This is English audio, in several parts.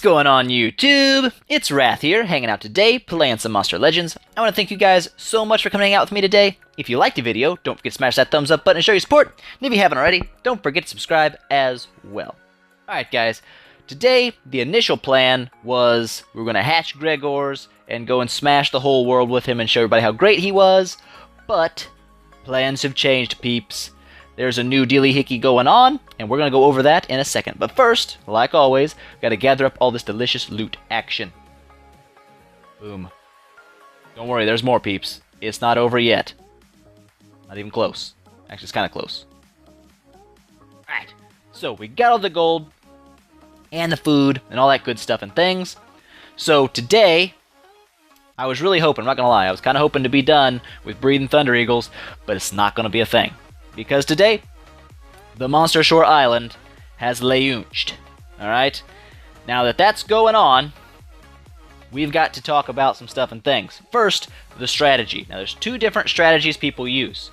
going on, YouTube? It's Wrath here, hanging out today, playing some Monster Legends. I want to thank you guys so much for coming out with me today. If you liked the video, don't forget to smash that thumbs up button and show your support. And if you haven't already, don't forget to subscribe as well. Alright guys, today the initial plan was we were going to hatch Gregor's and go and smash the whole world with him and show everybody how great he was. But plans have changed, peeps. There's a new dealy hickey going on, and we're going to go over that in a second. But first, like always, we've got to gather up all this delicious loot action. Boom. Don't worry, there's more, peeps. It's not over yet. Not even close. Actually, it's kind of close. Alright, so we got all the gold, and the food, and all that good stuff and things. So today, I was really hoping, I'm not going to lie, I was kind of hoping to be done with breeding Thunder Eagles, but it's not going to be a thing. Because today, the MonsterShore Island has launched. Alright? Now that that's going on, we've got to talk about some stuff and things. First, the strategy. Now there's two different strategies people use.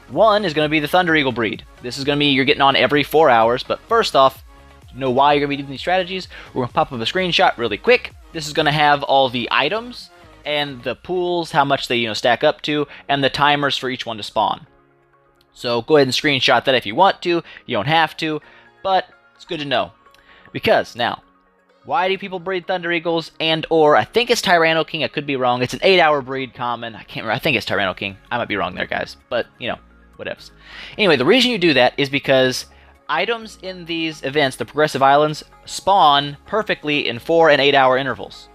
One is going to be the Thunder Eagle breed. This is going to be you're getting on every 4 hours, but first off, to know why you're going to be doing these strategies, we're going to pop up a screenshot really quick. This is going to have all the items, and the pools, how much they stack up to, and the timers for each one to spawn. So go ahead and screenshot that if you want to. You don't have to, but it's good to know. Because, now, why do people breed Thunder Eagles or I think it's Tyranno King, I could be wrong. It's an 8-hour breed common. I can't remember. I think it's Tyranno King. I might be wrong there, guys. But, whatevs. Anyway, the reason you do that is because items in these events, the Progressive Islands, spawn perfectly in 4 and 8-hour intervals.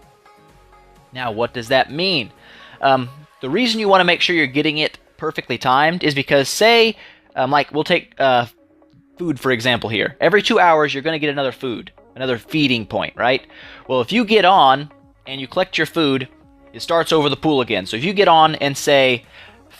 Now, what does that mean? The reason you want to make sure you're getting it perfectly timed is because, say, like we'll take food for example here. Every 2 hours you're going to get another food, another feeding point, right? Well, if you get on and you collect your food, it starts over the pool again. So if you get on and say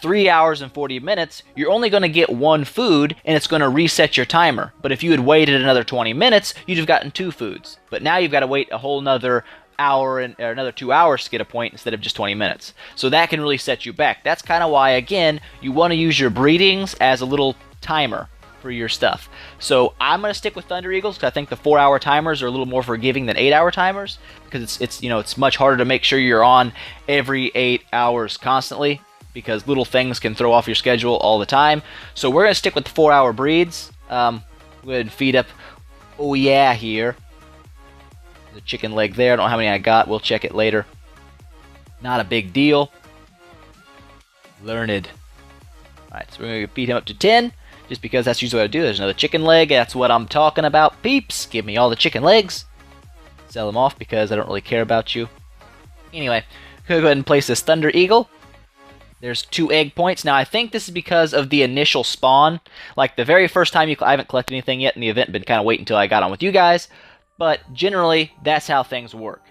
3 hours and 40 minutes, you're only going to get one food and it's going to reset your timer. But if you had waited another 20 minutes, you'd have gotten 2 foods. But now you've got to wait a whole nother hour or another 2 hours to get a point instead of just 20 minutes. So that can really set you back. That's kind of why, again, you want to use your breedings as a little timer for your stuff. So I'm going to stick with Thunder Eagles because I think the 4-hour timers are a little more forgiving than 8-hour timers because it's much harder to make sure you're on every 8 hours constantly because little things can throw off your schedule all the time. So we're going to stick with the 4-hour breeds. Go ahead and feed up oh yeah here. The chicken leg there. I don't know how many I got. We'll check it later. Not a big deal. Learned. Alright, so we're going to beat him up to 10. Just because that's usually what I do. There's another chicken leg. That's what I'm talking about, peeps. Give me all the chicken legs. Sell them off because I don't really care about you. Anyway, go ahead and place this Thunder Eagle. There's 2 egg points. Now, I think this is because of the initial spawn. Like, the very first time I haven't collected anything yet in the event. Been kind of waiting until I got on with you guys. But generally, that's how things work.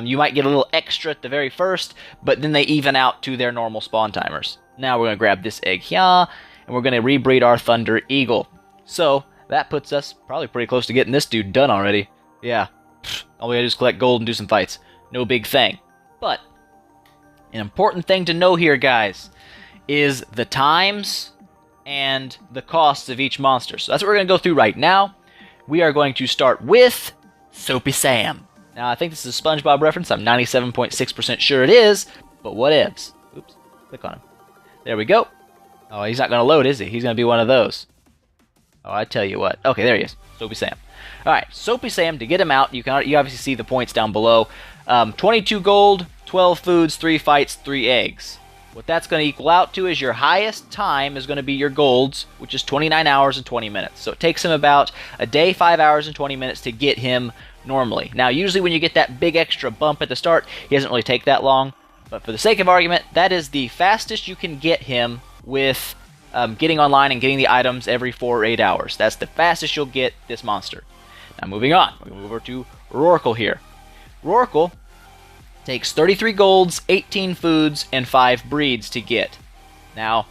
You might get a little extra at the very first, but then they even out to their normal spawn timers. Now we're going to grab this egg here, and we're going to rebreed our Thunder Eagle. So, that puts us probably pretty close to getting this dude done already. Yeah, all we gotta do is collect gold and do some fights. No big thing. But, an important thing to know here, guys, is the times and the costs of each monster. So that's what we're going to go through right now. We are going to start with Sophie Sam. Now, I think this is a SpongeBob reference. I'm 97.6% sure it is, but what ifs? Oops, click on him. There we go. Oh, he's not going to load, is he? He's going to be one of those. Oh, I tell you what. Okay, there he is. Sophie Sam. Alright, Sophie Sam, to get him out, you obviously see the points down below. 22 gold, 12 foods, 3 fights, 3 eggs. What that's going to equal out to is your highest time is going to be your golds, which is 29 hours and 20 minutes. So it takes him about a day, 5 hours and 20 minutes to get him normally. Now, usually when you get that big extra bump at the start, he doesn't really take that long. But for the sake of argument, that is the fastest you can get him with getting online and getting the items every 4 or 8 hours. That's the fastest you'll get this monster. Now, moving on. We move over to Rorqual here. Rorqual takes 33 golds, 18 foods, and 5 breeds to get. Now,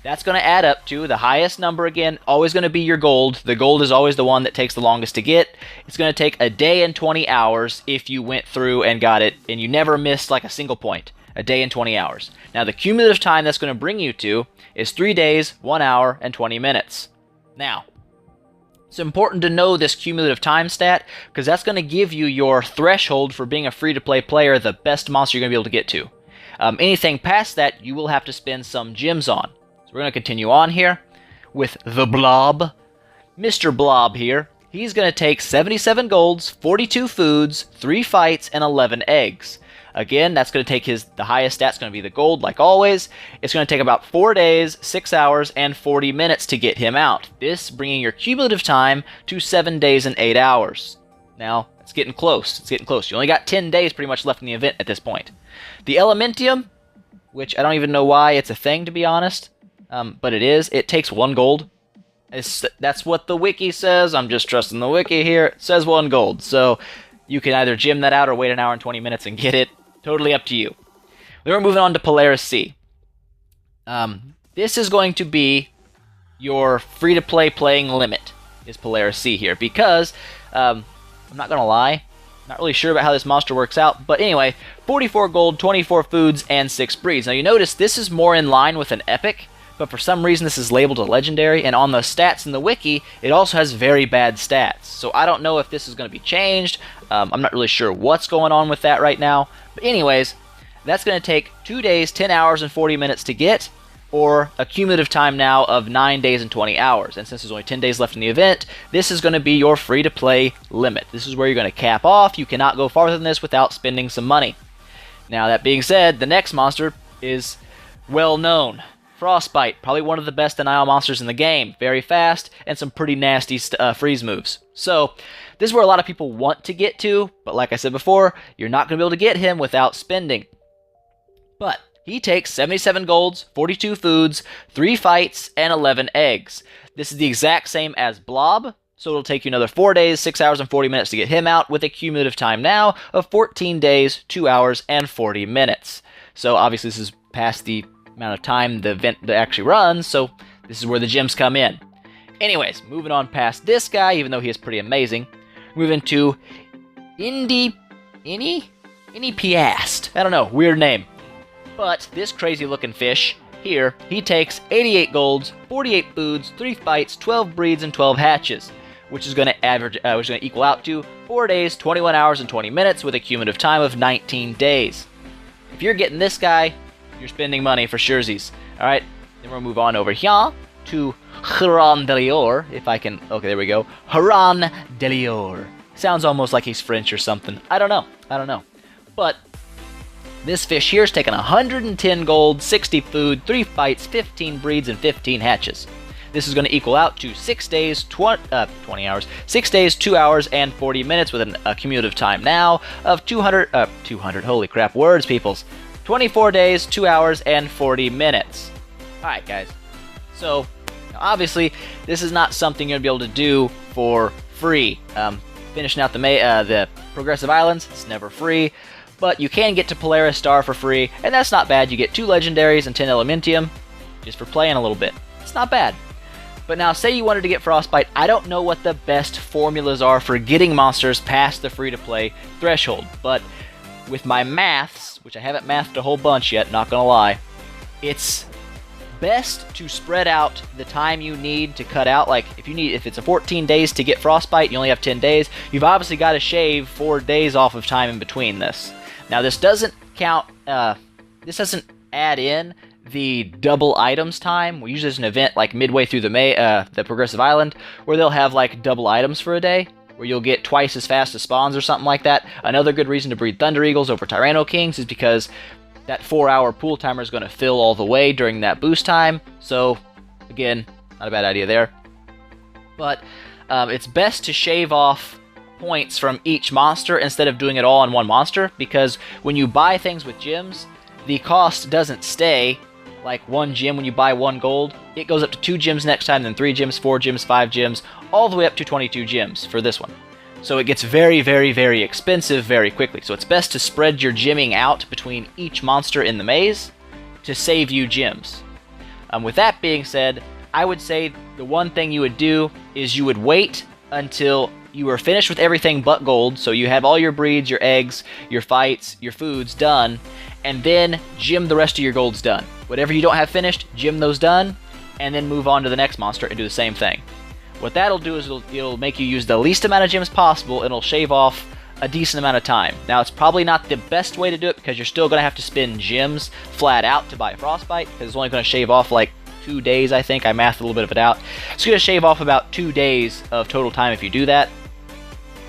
that's going to add up to the highest number again, always going to be your gold. The gold is always the one that takes the longest to get. It's going to take a day and 20 hours if you went through and got it, and you never missed like a single point. A day and 20 hours. Now, the cumulative time that's going to bring you to is 3 days, 1 hour, and 20 minutes. Now, It's important to know this cumulative time stat, because that's going to give you your threshold for being a free-to-play player, the best monster you're going to be able to get to. Anything past that, you will have to spend some gems on. So we're going to continue on here with the Blob. Mr. Blob here, he's going to take 77 golds, 42 foods, 3 fights, and 11 eggs. Again, that's going to take the highest stat's going to be the gold, like always. It's going to take about 4 days, 6 hours, and 40 minutes to get him out. This bringing your cumulative time to 7 days and 8 hours. Now, it's getting close. It's getting close. You only got 10 days pretty much left in the event at this point. The Elementium, which I don't even know why it's a thing, to be honest, but it is. It takes 1 gold. That's what the wiki says. I'm just trusting the wiki here. It says 1 gold. So you can either gem that out or wait an hour and 20 minutes and get it. Totally up to you. Then we're moving on to Polaris C. This is going to be your free-to-play playing limit, is Polaris C here, because, I'm not going to lie, not really sure about how this monster works out, but anyway, 44 gold, 24 foods, and 6 breeds. Now you notice this is more in line with an epic, but for some reason this is labeled a legendary, and on the stats in the wiki, it also has very bad stats. So I don't know if this is going to be changed. I'm not really sure what's going on with that right now. But anyways, that's going to take 2 days, 10 hours, and 40 minutes to get, or a cumulative time now of 9 days and 20 hours. And since there's only 10 days left in the event, this is going to be your free-to-play limit. This is where you're going to cap off. You cannot go farther than this without spending some money. Now, that being said, the next monster is well-known. Frostbite, probably one of the best denial monsters in the game. Very fast, and some pretty nasty freeze moves. So, this is where a lot of people want to get to, but like I said before, you're not going to be able to get him without spending. But he takes 77 golds, 42 foods, 3 fights, and 11 eggs. This is the exact same as Blob, so it'll take you another 4 days, 6 hours, and 40 minutes to get him out, with a cumulative time now of 14 days, 2 hours, and 40 minutes. So obviously this is past the amount of time the event actually runs, so this is where the gems come in. Anyways, moving on past this guy, even though he is pretty amazing, moving to Indy Piast. I don't know, weird name. But this crazy looking fish here, he takes 88 golds, 48 foods, 3 fights, 12 breeds, and 12 hatches, which is going to equal out to 4 days, 21 hours, and 20 minutes, with a cumulative time of 19 days. If you're getting this guy, you're spending money for surezies. Alright, then we'll move on over here to Haran Delior, if I can... Okay, there we go. Haran Delior. Sounds almost like he's French or something. I don't know. But this fish here is taking 110 gold, 60 food, 3 fights, 15 breeds, and 15 hatches. This is going to equal out to 6 days, 20 hours, 6 days, 2 hours, and 40 minutes, with a cumulative time now of 200, holy crap, words, peoples. 24 days, 2 hours, and 40 minutes. Alright, guys. So, obviously, this is not something you're going to be able to do for free. Finishing out the Progressive Islands, it's never free. But you can get to Polaris Star for free, and that's not bad. You get 2 legendaries and 10 Elementium, just for playing a little bit. It's not bad. But now, say you wanted to get Frostbite, I don't know what the best formulas are for getting monsters past the free-to-play threshold. But with my maths, which I haven't mathed a whole bunch yet, not gonna lie, it's best to spread out the time you need to cut out. Like, if it's a 14 days to get Frostbite, you only have 10 days, you've obviously got to shave 4 days off of time in between this. Now, this doesn't count, this doesn't add in the double items time. Usually there's an event like midway through the Progressive Island where they'll have like double items for a day, where you'll get twice as fast as spawns or something like that. Another good reason to breed Thunder Eagles over Tyranno Kings is because that 4-hour pool timer is going to fill all the way during that boost time. So, again, not a bad idea there. But it's best to shave off points from each monster instead of doing it all on one monster, because when you buy things with gems, the cost doesn't stay like 1 gem when you buy 1 gold. It goes up to 2 gems next time, then 3 gems, 4 gems, 5 gems, all the way up to 22 gems for this one. So it gets very, very, very expensive very quickly. So it's best to spread your gemming out between each monster in the maze to save you gems. With that being said, I would say the one thing you would do is you would wait until you were finished with everything but gold, so you have all your breeds, your eggs, your fights, your foods done, and then gem the rest of your golds done. Whatever you don't have finished, gem those done, and then move on to the next monster and do the same thing. What that'll do is it'll make you use the least amount of gems possible, and it'll shave off a decent amount of time. Now, it's probably not the best way to do it, because you're still going to have to spend gems flat out to buy a Frostbite, because it's only going to shave off like 2 days, I think. I mathed a little bit of it out. It's going to shave off about 2 days of total time if you do that,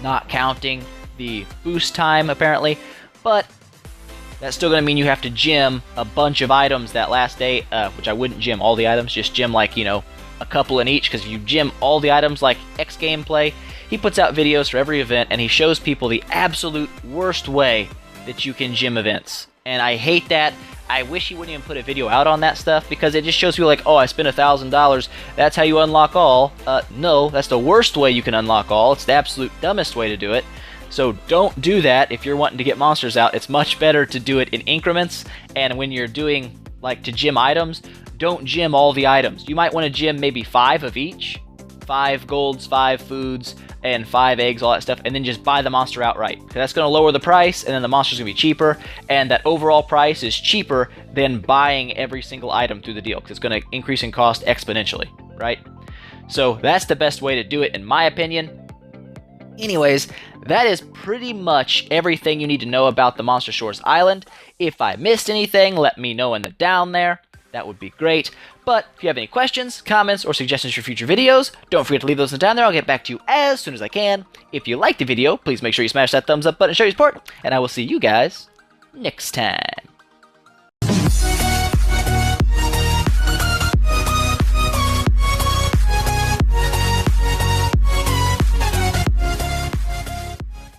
not counting the boost time, apparently. But that's still going to mean you have to gem a bunch of items that last day, which I wouldn't gem all the items, just gem like, you know, a couple in each, because if you gem all the items like X Gameplay, he puts out videos for every event, and he shows people the absolute worst way that you can gem events. And I hate that. I wish he wouldn't even put a video out on that stuff, because it just shows people like, oh, I spent $1,000, that's how you unlock all. No, that's the worst way you can unlock all. It's the absolute dumbest way to do it. So don't do that if you're wanting to get monsters out. It's much better to do it in increments, and when you're doing, like, to gem items, don't gem all the items. You might want to gem maybe 5 of each. 5 golds, 5 foods, and 5 eggs, all that stuff, and then just buy the monster outright. Because that's going to lower the price, and then the monster's going to be cheaper, and that overall price is cheaper than buying every single item through the deal, because it's going to increase in cost exponentially, right? So that's the best way to do it, in my opinion. Anyways, that is pretty much everything you need to know about the MonsterShore's Island. If I missed anything, let me know in the down there. That would be great. But if you have any questions, comments, or suggestions for future videos, don't forget to leave those in the down there. I'll get back to you as soon as I can. If you liked the video, please make sure you smash that thumbs up button and show your support. And I will see you guys next time.